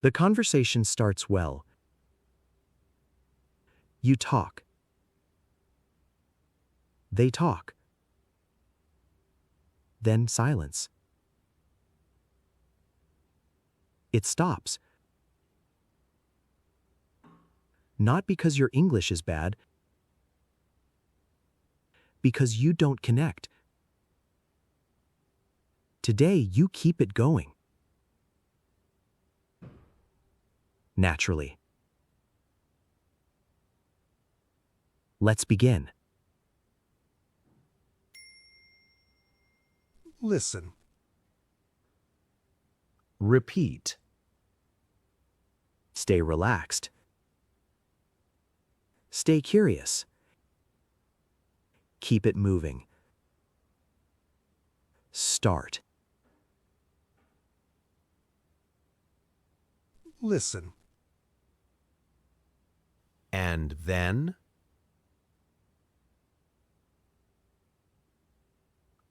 The conversation starts well. You talk. They talk. Then silence. It stops. Not because your English is bad, because you don't connect. Today, you keep it going. Naturally. Let's begin. Listen. Repeat. Stay relaxed. Stay curious. Keep it moving. Start. Listen. And then?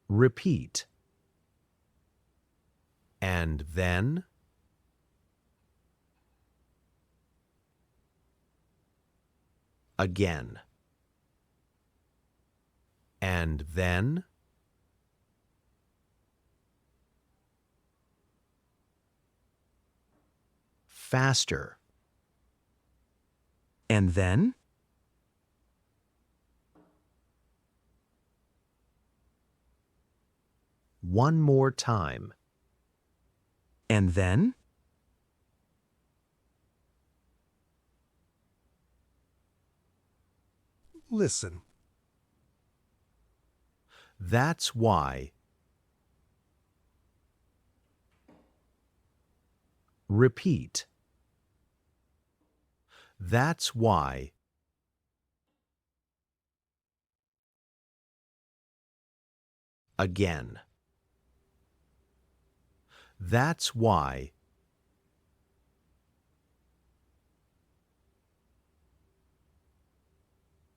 Repeat. And then? Again. And then? Faster. And then? One more time. And then? Listen. That's why. Repeat. That's why. Again. That's why.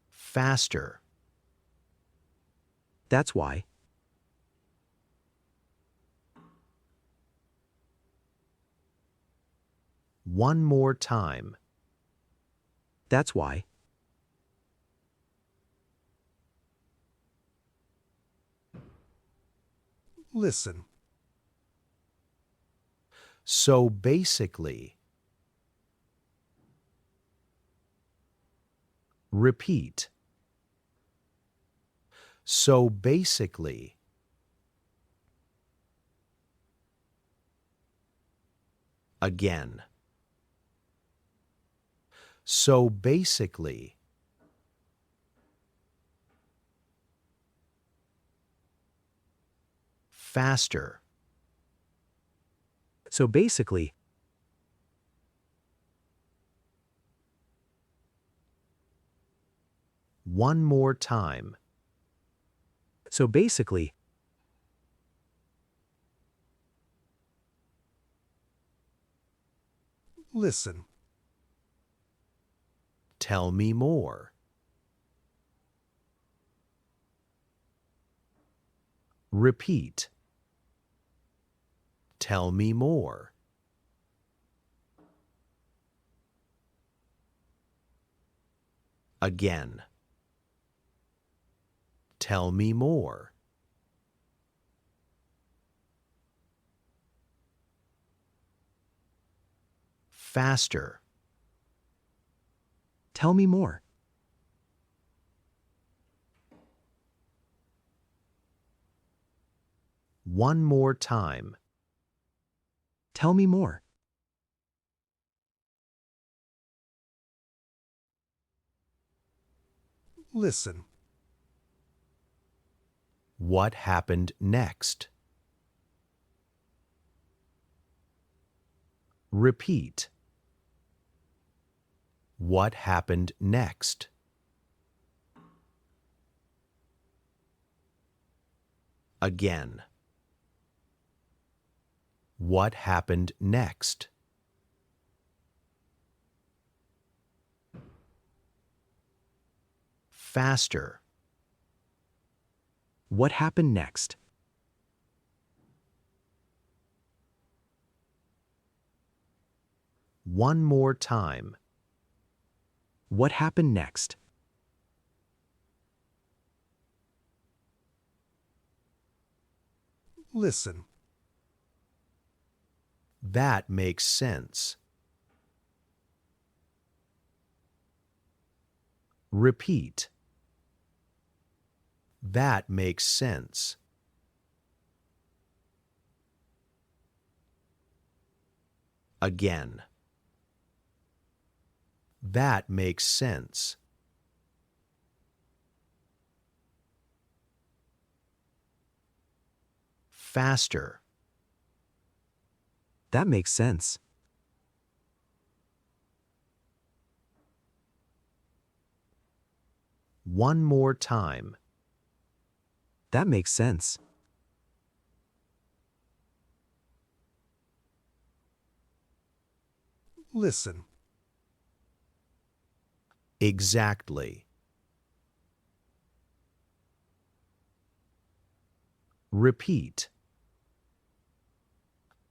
Faster. That's why. One more time. That's why. Listen. So basically. Repeat. So basically. Again. So basically. Faster. So basically, one more time. so basically, Listen. Tell me more. Repeat. Tell me more. Again. Tell me more. Faster. tell me more. One more time. Tell me more. Listen. What happened next? Repeat. What happened next? Again. What happened next? Faster. What happened next? One more time. What happened next? Listen. That makes sense. Repeat. That makes sense. Again. That makes sense. Faster. That makes sense. One more time. That makes sense. Listen. Exactly. Repeat.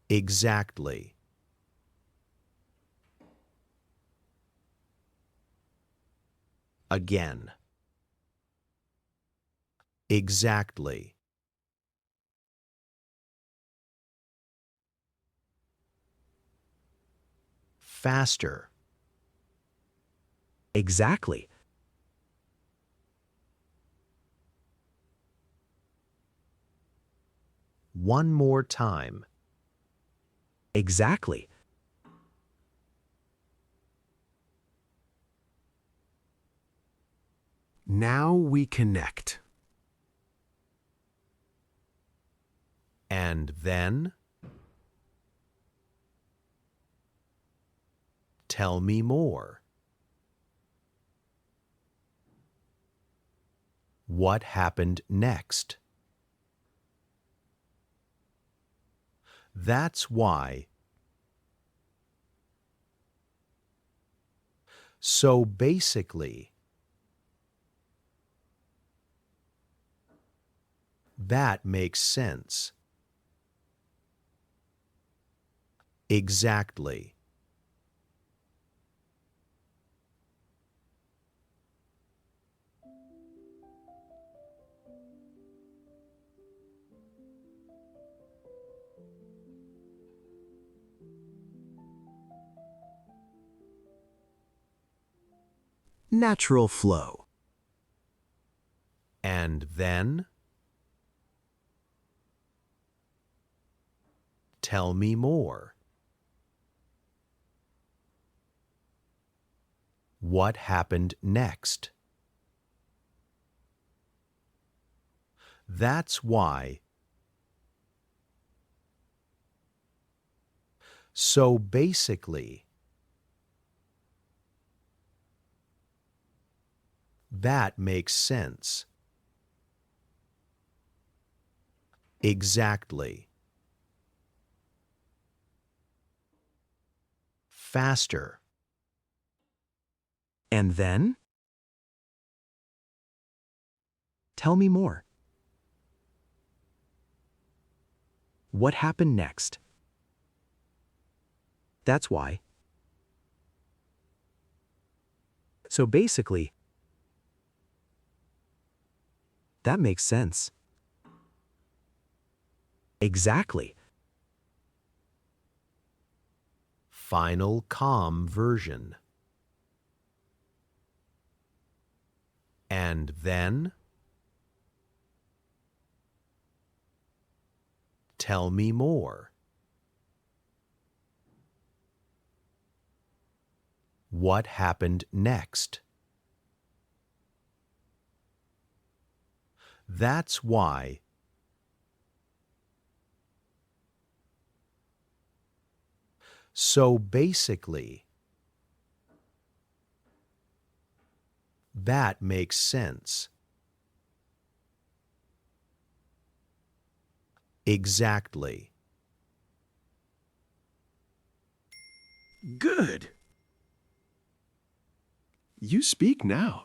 Exactly. Again. Exactly. Faster. Exactly. One more time. Exactly. Now we connect. And then? Tell me more. What happened next? That's why. So basically. That makes sense. Exactly. Natural flow. And then? Tell me more. What happened next? That's why. So basically. That makes sense. Exactly. Faster. And then? Tell me more. What happened next? That's why. So basically, that makes sense. Exactly. Final calm version. And then? Tell me more. What happened next? That's why. So basically. That makes sense. Exactly. Good. You speak now.